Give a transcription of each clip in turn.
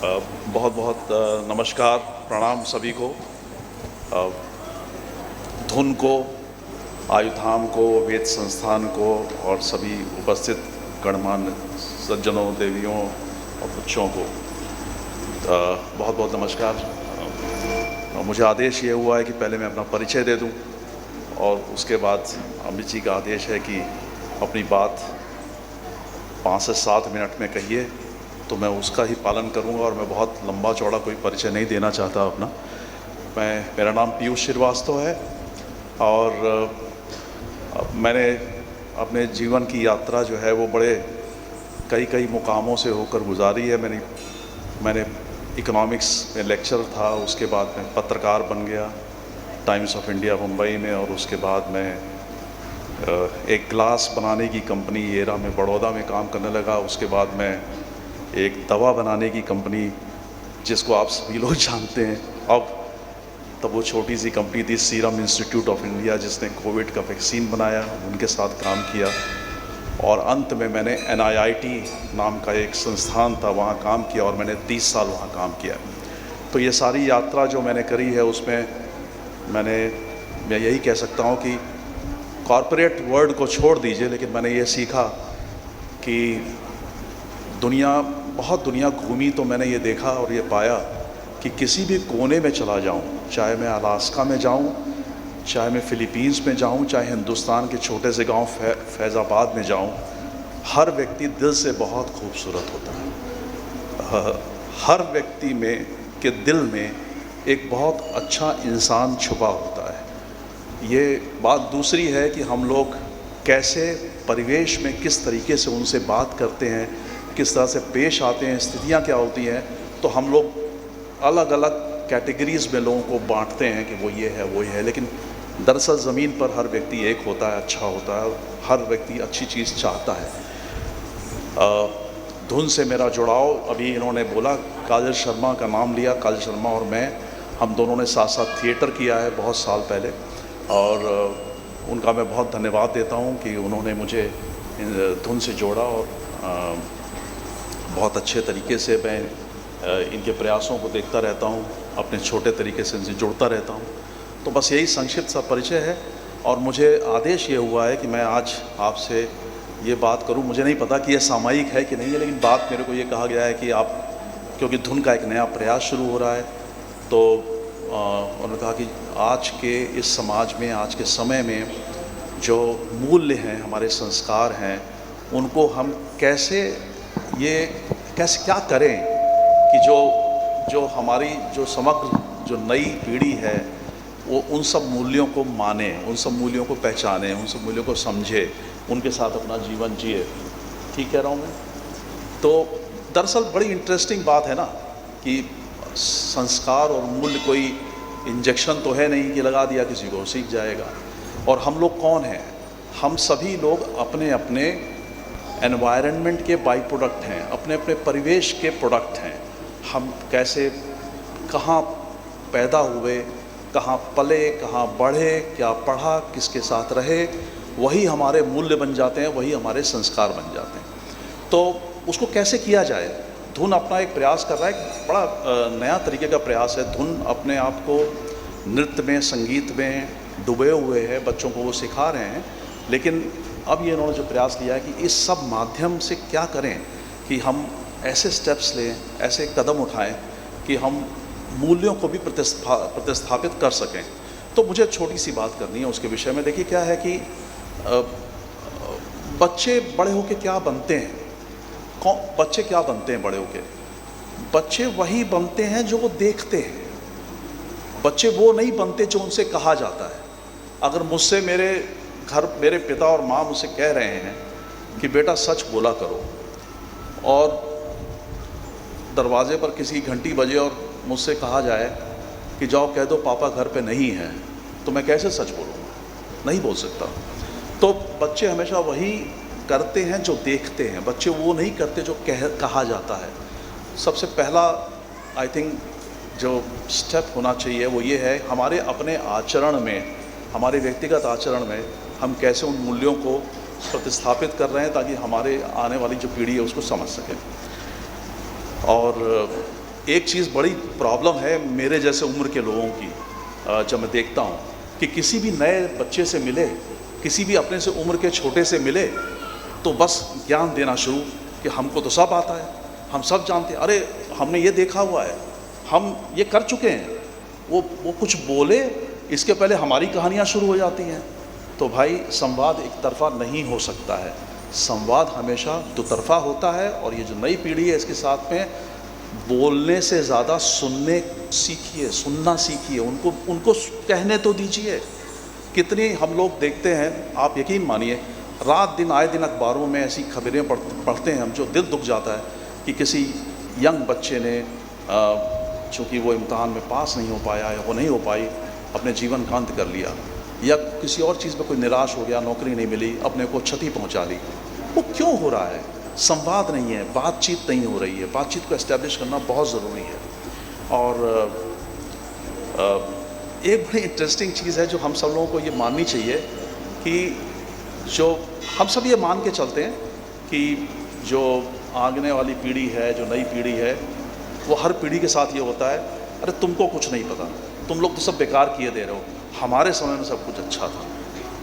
बहुत बहुत नमस्कार, प्रणाम सभी को। धुन को, आयुधाम को, वेद संस्थान को और सभी उपस्थित गणमान्य सज्जनों, देवियों और बच्चों को बहुत बहुत नमस्कार। मुझे आदेश ये हुआ है कि पहले मैं अपना परिचय दे दूं और उसके बाद अमित जी का आदेश है कि अपनी बात 5 से 7 मिनट में कहिए, तो मैं उसका ही पालन करूंगा और मैं बहुत लंबा चौड़ा कोई परिचय नहीं देना चाहता अपना। मेरा नाम पीयूष श्रीवास्तव है और मैंने अपने जीवन की यात्रा जो है वो बड़े कई मुकामों से होकर गुजारी है। मैंने इकोनॉमिक्स में लेक्चर था, उसके बाद मैं पत्रकार बन गया टाइम्स ऑफ इंडिया मुंबई में, और उसके बाद मैं एक ग्लास बनाने की कंपनी एरा में बड़ौदा में काम करने लगा। उसके बाद मैं एक दवा बनाने की कंपनी, जिसको आप सभी लोग जानते हैं, तब वो छोटी सी कंपनी थी सीरम इंस्टीट्यूट ऑफ इंडिया, जिसने कोविड का वैक्सीन बनाया, उनके साथ काम किया। और अंत में मैंने NIIT नाम का एक संस्थान था, वहाँ काम किया और मैंने 30 साल वहाँ काम किया। तो ये सारी यात्रा जो मैंने करी है उसमें मैं यही कह सकता हूँ कि कॉरपोरेट वर्ल्ड को छोड़ दीजिए, लेकिन मैंने ये सीखा कि बहुत दुनिया घूमी तो मैंने ये देखा और ये पाया कि किसी भी कोने में चला जाऊं, चाहे मैं अलास्का में जाऊं, चाहे मैं फ़िलीपींस में जाऊं, चाहे हिंदुस्तान के छोटे से गांव फैज़ाबाद में जाऊं, हर व्यक्ति दिल से बहुत खूबसूरत होता है। हर व्यक्ति के दिल में एक बहुत अच्छा इंसान छुपा होता है। ये बात दूसरी है कि हम लोग कैसे परिवेश में किस तरीके से उनसे बात करते हैं, किस तरह से पेश आते हैं, स्थितियाँ क्या होती हैं, तो हम लोग अलग अलग कैटेगरीज़ में लोगों को बांटते हैं कि वो ये है वो ये है, लेकिन दरअसल ज़मीन पर हर व्यक्ति एक होता है, अच्छा होता है, हर व्यक्ति अच्छी चीज़ चाहता है। धुन से मेरा जुड़ाव, अभी इन्होंने बोला, काजल शर्मा का नाम लिया। काजल शर्मा और हम दोनों ने साथ साथ थिएटर किया है बहुत साल पहले, और उनका मैं बहुत धन्यवाद देता हूँ कि उन्होंने मुझे धुन से जोड़ा और बहुत अच्छे तरीके से मैं इनके प्रयासों को देखता रहता हूँ, अपने छोटे तरीके से इनसे जुड़ता रहता हूँ। तो बस यही संक्षिप्त सा परिचय है और मुझे आदेश ये हुआ है कि मैं आज आपसे ये बात करूँ। मुझे नहीं पता कि ये सामयिक है कि नहीं है, लेकिन बात मेरे को ये कहा गया है कि आप, क्योंकि धुन का एक नया प्रयास शुरू हो रहा है, तो उन्होंने कहा कि आज के इस समाज में, आज के समय में जो मूल्य हैं, हमारे संस्कार हैं, उनको हम कैसे क्या करें कि जो हमारी जो समग्र जो नई पीढ़ी है वो उन सब मूल्यों को माने, उन सब मूल्यों को पहचाने, उन सब मूल्यों को समझे, उनके साथ अपना जीवन जिए। ठीक कह रहा हूँ मैं? तो दरअसल बड़ी इंटरेस्टिंग बात है ना कि संस्कार और मूल्य कोई इंजेक्शन तो है नहीं कि लगा दिया किसी को सीख जाएगा। और हम लोग कौन हैं? हम सभी लोग अपने अपने एनवायरनमेंट के बाई प्रोडक्ट हैं, अपने अपने परिवेश के प्रोडक्ट हैं। हम कैसे, कहाँ पैदा हुए, कहाँ पले, कहाँ बढ़े, क्या पढ़ा, किसके साथ रहे, वही हमारे मूल्य बन जाते हैं, वही हमारे संस्कार बन जाते हैं। तो उसको कैसे किया जाए? धुन अपना एक प्रयास कर रहा है, बड़ा नया तरीके का प्रयास है। धुन अपने आप को नृत्य में, संगीत में डूबे हुए हैं, बच्चों को वो सिखा रहे हैं, लेकिन अब ये इन्होंने जो प्रयास लिया है कि इस सब माध्यम से क्या करें कि हम ऐसे स्टेप्स लें, ऐसे कदम उठाएं कि हम मूल्यों को भी प्रतिस्थापित कर सकें। तो मुझे छोटी सी बात करनी है उसके विषय में। देखिए क्या है कि बच्चे बड़े होके क्या बनते हैं? बच्चे क्या बनते हैं बड़े होके? बच्चे वही बनते हैं जो वो देखते हैं। बच्चे वो नहीं बनते जो उनसे कहा जाता है। अगर मुझसे मेरे पिता और माँ मुझसे कह रहे हैं कि बेटा सच बोला करो, और दरवाजे पर किसी घंटी बजे और मुझसे कहा जाए कि जाओ कह दो पापा घर पे नहीं है, तो मैं कैसे सच बोलूँगा? नहीं बोल सकता। तो बच्चे हमेशा वही करते हैं जो देखते हैं, बच्चे वो नहीं करते जो कहा जाता है। सबसे पहला आई थिंक जो स्टेप होना चाहिए वो ये है, हमारे अपने आचरण में, हमारे व्यक्तिगत आचरण में हम कैसे उन मूल्यों को प्रतिस्थापित कर रहे हैं ताकि हमारे आने वाली जो पीढ़ी है उसको समझ सकें। और एक चीज़ बड़ी प्रॉब्लम है मेरे जैसे उम्र के लोगों की, जब मैं देखता हूँ कि किसी भी नए बच्चे से मिले, किसी भी अपने से उम्र के छोटे से मिले, तो बस ज्ञान देना शुरू कि हमको तो सब आता है, हम सब जानते हैं, अरे हमने ये देखा हुआ है, हम ये कर चुके हैं। वो कुछ बोले इसके पहले हमारी कहानियाँ शुरू हो जाती हैं। तो भाई संवाद एक तरफा नहीं हो सकता है, संवाद हमेशा दुतरफा होता है। और ये जो नई पीढ़ी है इसके साथ में बोलने से ज़्यादा सुनने सीखिए, सुनना सीखिए, उनको कहने तो दीजिए। कितनी हम लोग देखते हैं, आप यकीन मानिए, रात दिन आए दिन अखबारों में ऐसी खबरें पढ़ते हैं हम, जो दिल दुख जाता है कि किसी यंग बच्चे ने चूँकि वो इम्तहान में पास नहीं हो पाया या वो नहीं हो पाई, अपने जीवन का अंत कर लिया, या किसी और चीज़ में कोई निराश हो गया, नौकरी नहीं मिली, अपने को क्षति पहुंचा ली। वो क्यों हो रहा है? संवाद नहीं है, बातचीत नहीं हो रही है। बातचीत को एस्टेब्लिश करना बहुत ज़रूरी है। और एक बड़ी इंटरेस्टिंग चीज़ है जो हम सब लोगों को ये माननी चाहिए कि जो हम सब ये मान के चलते हैं कि जो आगने वाली पीढ़ी है, जो नई पीढ़ी है, वो हर पीढ़ी के साथ ये होता है, अरे तुमको कुछ नहीं पता, तुम लोग तो सब बेकार किए दे रहे हो, हमारे समय में सब कुछ अच्छा था,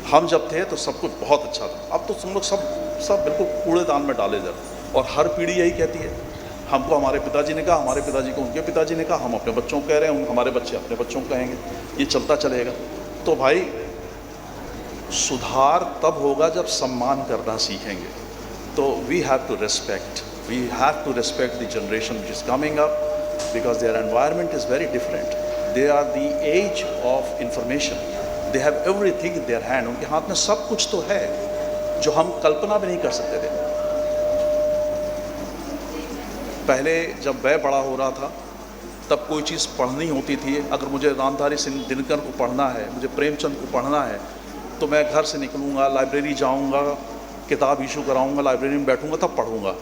हम जब थे तो सब कुछ बहुत अच्छा था, अब तो तुम लोग सब बिल्कुल कूड़ेदान में डाले जा रहे। और हर पीढ़ी यही कहती है, हमको हमारे पिताजी ने कहा, हमारे पिताजी को उनके पिताजी ने कहा, हम अपने बच्चों को कह रहे हैं, हमारे बच्चे अपने बच्चों को कहेंगे, ये चलता चलेगा। तो भाई सुधार तब होगा जब सम्मान करना सीखेंगे। तो we have to respect the generation which is coming up, because their environment is very different. They are the age of information, they have everything in their hand. उनके हाथ में सब कुछ तो है जो हम कल्पना भी नहीं कर सकते थे। पहले जब मैं बड़ा हो रहा था तब कोई चीज़ पढ़नी होती थी, अगर मुझे रामधारी सिंह दिनकर को पढ़ना है, मुझे प्रेमचंद को पढ़ना है, तो मैं घर से निकलूँगा, लाइब्रेरी जाऊँगा, किताब इशू कराऊँगा, लाइब्रेरी में बैठूँगा, तब पढ़ूँगा।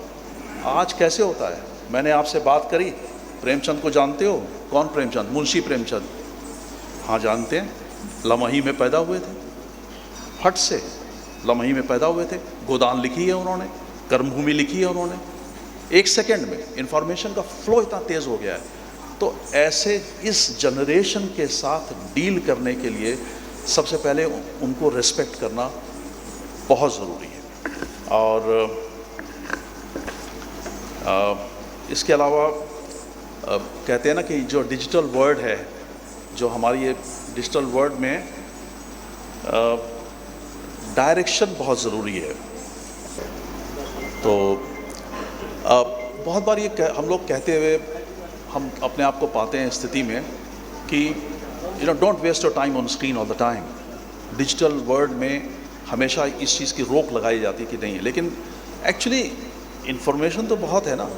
आज कैसे होता है? मैंने आपसे बात करी, प्रेमचंद को जानते हो? कौन प्रेमचंद? मुंशी प्रेमचंद। हाँ जानते हैं, लमही में पैदा हुए थे, हट से लमही में पैदा हुए थे। गोदान लिखी है उन्होंने, कर्मभूमि लिखी है उन्होंने। एक सेकंड में इंफॉर्मेशन का फ्लो इतना तेज़ हो गया है। तो ऐसे इस जनरेशन के साथ डील करने के लिए सबसे पहले उनको रिस्पेक्ट करना बहुत ज़रूरी है। और इसके अलावा कहते हैं ना कि जो डिजिटल वर्ल्ड है, जो हमारी ये डिजिटल वर्ल्ड में डायरेक्शन बहुत ज़रूरी है। तो बहुत बार ये हम लोग कहते हुए हम अपने आप को पाते हैं स्थिति में कि don't waste your time on screen all the time. Digital world में हमेशा इस चीज़ की रोक लगाई जाती है कि नहीं, लेकिन एक्चुअली इन्फॉर्मेशन तो बहुत है ना।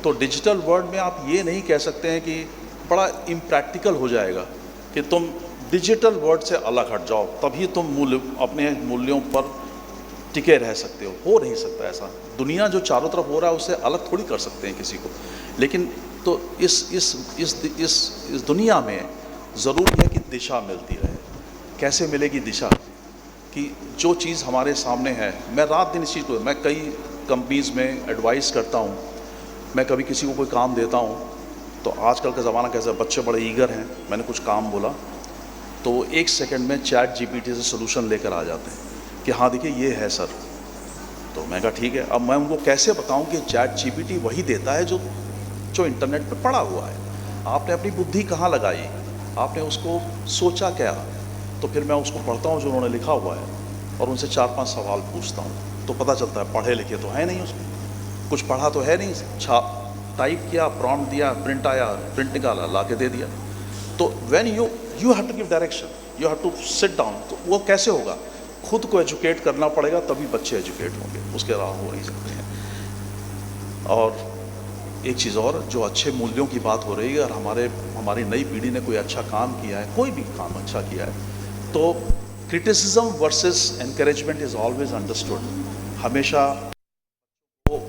तो डिजिटल वर्ल्ड में आप ये नहीं कह सकते हैं कि बड़ा इम्प्रैक्टिकल हो जाएगा कि तुम डिजिटल वर्ल्ड से अलग हट जाओ, तभी तुम अपने मूल्यों पर टिके रह सकते हो नहीं सकता ऐसा। दुनिया जो चारों तरफ हो रहा है उससे अलग थोड़ी कर सकते हैं किसी को। लेकिन तो इस दुनिया में ज़रूरी है कि दिशा मिलती रहे। कैसे मिलेगी दिशा? कि जो चीज़ हमारे सामने है, मैं रात दिन इस चीज़ को, मैं कई कंपनीज़ में एडवाइस करता हूँ, मैं कभी किसी को कोई काम देता हूँ, तो आजकल का ज़माना कैसा, बच्चे बड़े ईगर हैं, मैंने कुछ काम बोला तो वो 1 सेकंड में चैट जीपीटी से सोल्यूशन लेकर आ जाते हैं कि हाँ देखिए ये है सर। तो मैं कहा ठीक है। अब मैं उनको कैसे बताऊं कि चैट जीपीटी वही देता है जो इंटरनेट पे पड़ा हुआ है। आपने अपनी बुद्धि कहाँ लगाई, आपने उसको सोचा क्या? तो फिर मैं उसको पढ़ता हूँ जो उन्होंने लिखा हुआ है और उनसे 4-5 सवाल पूछता हूँ, तो पता चलता है पढ़े लिखे तो है नहीं, उसको कुछ पढ़ा तो है नहीं। टाइप किया, प्रॉम्प्ट दिया, प्रिंट आया, प्रिंट निकाला, ला के दे दिया। तो when you have to give direction, you have to sit down. तो वो कैसे होगा? खुद को एजुकेट करना पड़ेगा, तभी बच्चे एजुकेट होंगे, उसके अलावा हो नहीं सकते हैं। और एक चीज़ और, जो अच्छे मूल्यों की बात हो रही है, और हमारी नई पीढ़ी ने कोई अच्छा काम किया है, कोई भी काम अच्छा किया है, तो criticism versus encouragement is always understood. हमेशा वो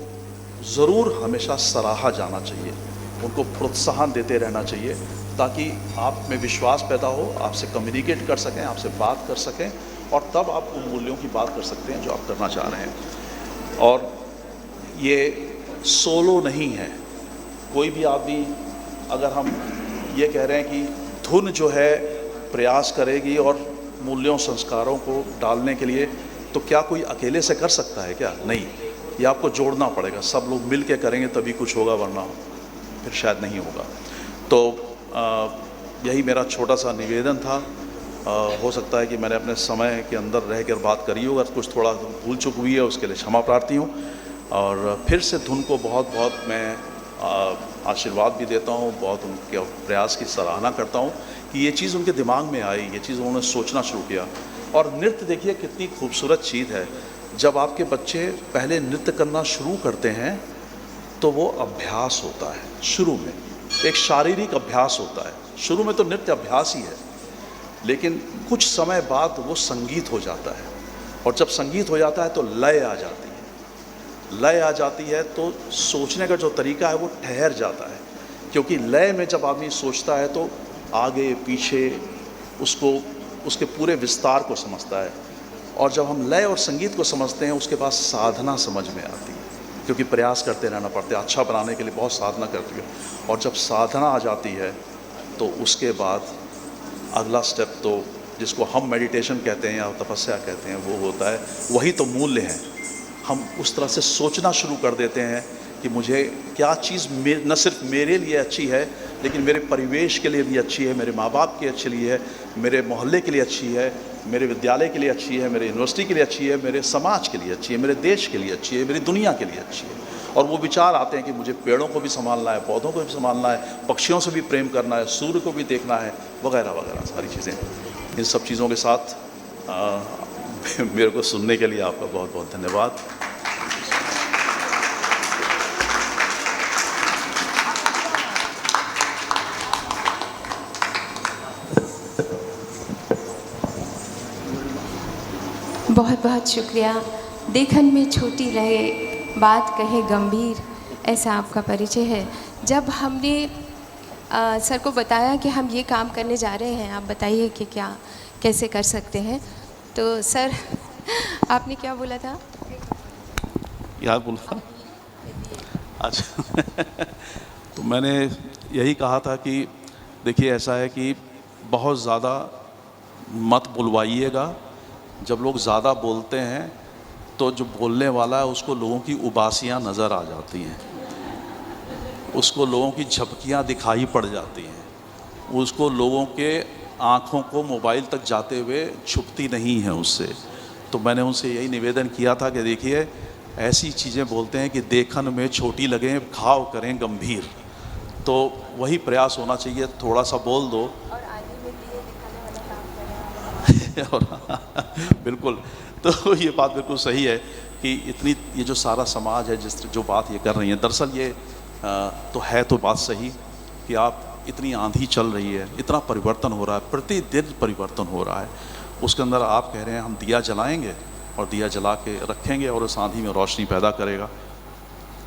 ज़रूर हमेशा सराहा जाना चाहिए, उनको प्रोत्साहन देते रहना चाहिए, ताकि आप में विश्वास पैदा हो, आपसे कम्युनिकेट कर सकें, आपसे बात कर सकें, और तब आप उन मूल्यों की बात कर सकते हैं जो आप करना चाह रहे हैं। और ये सोलो नहीं है, कोई भी आदमी अगर हम ये कह रहे हैं कि धुन जो है प्रयास करेगी और मूल्यों संस्कारों को डालने के लिए, तो क्या कोई अकेले से कर सकता है क्या? नहीं, ये आपको जोड़ना पड़ेगा, सब लोग मिल के करेंगे तभी कुछ होगा, वरना फिर शायद नहीं होगा। तो यही मेरा छोटा सा निवेदन था। हो सकता है कि मैंने अपने समय के अंदर रह कर बात करी हो, अगर कुछ थोड़ा भूल चूक हुई है उसके लिए क्षमा प्रार्थी हूँ। और फिर से धुन को बहुत बहुत मैं आशीर्वाद भी देता हूँ, बहुत उनके प्रयास की सराहना करता हूँ कि ये चीज़ उनके दिमाग में आई, ये चीज़ उन्होंने सोचना शुरू किया। और नृत्य देखिए कितनी खूबसूरत चीज़ है। जब आपके बच्चे पहले नृत्य करना शुरू करते हैं तो वो अभ्यास होता है, शुरू में एक शारीरिक अभ्यास होता है। शुरू में तो नृत्य अभ्यास ही है, लेकिन कुछ समय बाद वो संगीत हो जाता है, और जब संगीत हो जाता है तो लय आ जाती है। लय आ जाती है तो सोचने का जो तरीका है वो ठहर जाता है, क्योंकि लय में जब आदमी सोचता है तो आगे पीछे उसको उसके पूरे विस्तार को समझता है। और जब हम लय और संगीत को समझते हैं उसके बाद साधना समझ में आती है, क्योंकि प्रयास करते रहना पड़ता है, अच्छा बनाने के लिए बहुत साधना करती है। और जब साधना आ जाती है तो उसके बाद अगला स्टेप, तो जिसको हम मेडिटेशन कहते हैं या तपस्या कहते हैं, वो होता है। वही तो मूल्य हैं। हम उस तरह से सोचना शुरू कर देते हैं कि मुझे क्या चीज़ न सिर्फ मेरे लिए अच्छी है, लेकिन मेरे परिवेश के लिए भी अच्छी है, मेरे माँ बाप के अच्छे लिए है, मेरे मोहल्ले के लिए अच्छी है, मेरे विद्यालय के लिए अच्छी है, मेरे यूनिवर्सिटी के लिए अच्छी है, मेरे समाज के लिए अच्छी है, मेरे देश के लिए अच्छी है, मेरी दुनिया के लिए अच्छी है। और वो विचार आते हैं कि मुझे पेड़ों को भी संभालना है, पौधों को भी संभालना है, पक्षियों से भी प्रेम करना है, सूर्य को भी देखना है, वगैरह वगैरह सारी चीज़ें। इन सब चीज़ों के साथ मेरे को सुनने के लिए आपका बहुत बहुत धन्यवाद। बहुत बहुत शुक्रिया। देखन में छोटी रहे, बात कहे गंभीर, ऐसा आपका परिचय है। जब हमने सर को बताया कि हम ये काम करने जा रहे हैं, आप बताइए कि क्या कैसे कर सकते हैं, तो सर आपने क्या बोला था? याद बोला था? अच्छा तो मैंने यही कहा था कि देखिए ऐसा है कि बहुत ज़्यादा मत बुलवाइएगा। जब लोग ज़्यादा बोलते हैं तो जो बोलने वाला है उसको लोगों की उबासियाँ नज़र आ जाती हैं, उसको लोगों की झपकियाँ दिखाई पड़ जाती हैं, उसको लोगों के आँखों को मोबाइल तक जाते हुए छुपती नहीं है उससे। तो मैंने उनसे यही निवेदन किया था कि देखिए ऐसी चीज़ें बोलते हैं कि देखन में छोटी लगें, घाव करें गंभीर। तो वही प्रयास होना चाहिए, थोड़ा सा बोल दो और बिल्कुल। तो ये बात बिल्कुल सही है कि इतनी ये जो सारा समाज है जो बात ये कर रही है, दरअसल ये तो है तो बात सही कि आप इतनी आंधी चल रही है, इतना परिवर्तन हो रहा है, प्रतिदिन परिवर्तन हो रहा है। उसके अंदर आप कह रहे हैं हम दिया जलाएंगे और दिया जला के रखेंगे और उस आंधी में रोशनी पैदा करेगा।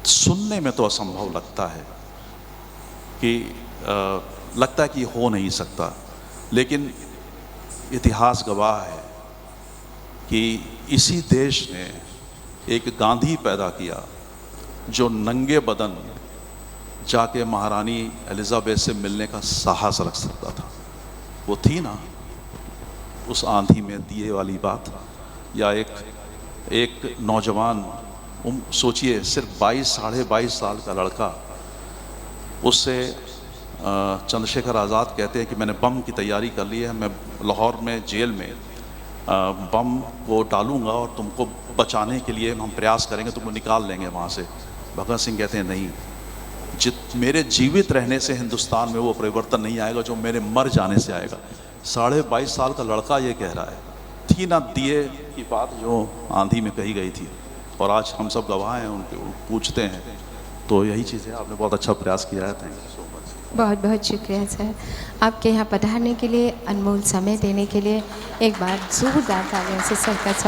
सुनने में तो असंभव लगता है कि लगता है कि हो नहीं सकता, लेकिन इतिहास गवाह है कि इसी देश ने एक गांधी पैदा किया जो नंगे बदन जाके महारानी एलिजाबेथ से मिलने का साहस रख सकता था। वो थी ना उस आंधी में दिए वाली बात। या एक नौजवान, सोचिए सिर्फ 22 साढ़े 22 साल का लड़का, उससे चंद्रशेखर आज़ाद कहते हैं कि मैंने बम की तैयारी कर ली है, मैं लाहौर में जेल में बम को डालूंगा और तुमको बचाने के लिए हम प्रयास करेंगे, तुमको निकाल लेंगे वहाँ से। भगत सिंह कहते हैं नहीं, मेरे जीवित रहने से हिंदुस्तान में वो परिवर्तन नहीं आएगा जो मेरे मर जाने से आएगा। 22.5 साल का लड़का ये कह रहा है। थी ना दिए की बात जो आंधी में कही गई थी, और आज हम सब गवाह हैं, उनके पूछते हैं। तो यही चीज़ है, आपने बहुत अच्छा प्रयास किया है। Thank you so much. बहुत बहुत शुक्रिया सर, आपके यहाँ पधारने के लिए, अनमोल समय देने के लिए। एक बार जोरदार तालियों से सर का स्वागत।